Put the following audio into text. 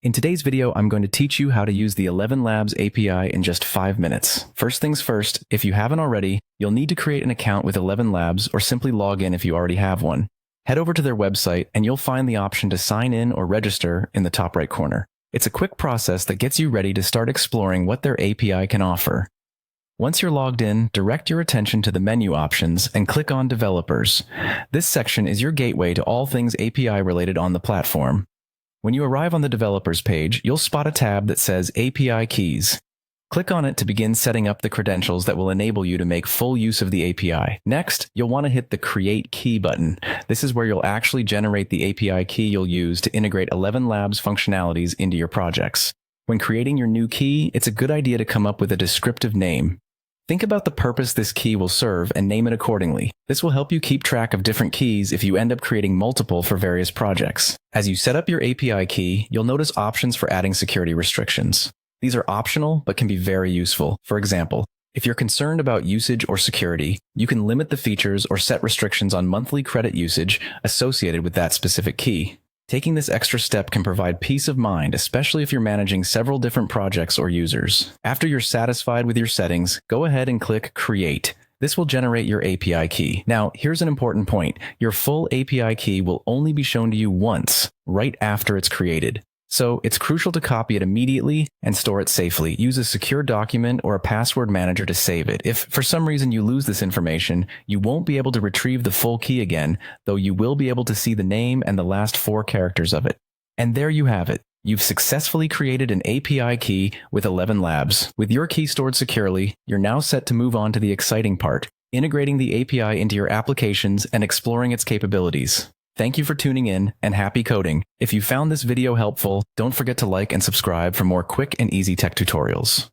In today's video, I'm going to teach you how to use the ElevenLabs API in just 5 minutes. First things first, if you haven't already, you'll need to create an account with ElevenLabs or simply log in if you already have one. Head over to their website and you'll find the option to sign in or register in the top right corner. It's a quick process that gets you ready to start exploring what their API can offer. Once you're logged in, direct your attention to the menu options and click on Developers. This section is your gateway to all things API related on the platform. When you arrive on the Developers page, you'll spot a tab that says API Keys. Click on it to begin setting up the credentials that will enable you to make full use of the API. Next, you'll want to hit the Create Key button. This is where you'll actually generate the API key you'll use to integrate ElevenLabs functionalities into your projects. When creating your new key, it's a good idea to come up with a descriptive name. Think about the purpose this key will serve and name it accordingly. This will help you keep track of different keys if you end up creating multiple for various projects. As you set up your API key, you'll notice options for adding security restrictions. These are optional, but can be very useful. For example, if you're concerned about usage or security, you can limit the features or set restrictions on monthly credit usage associated with that specific key. Taking this extra step can provide peace of mind, especially if you're managing several different projects or users. After you're satisfied with your settings, go ahead and click Create. This will generate your API key. Now, here's an important point. Your full API key will only be shown to you once, right after it's created. So it's crucial to copy it immediately and store it safely. Use a secure document or a password manager to save it. If for some reason you lose this information, you won't be able to retrieve the full key again, though you will be able to see the name and the last 4 characters of it. And there you have it. You've successfully created an API key with ElevenLabs. With your key stored securely, you're now set to move on to the exciting part, integrating the API into your applications and exploring its capabilities. Thank you for tuning in, and happy coding. If you found this video helpful, don't forget to like and subscribe for more quick and easy tech tutorials.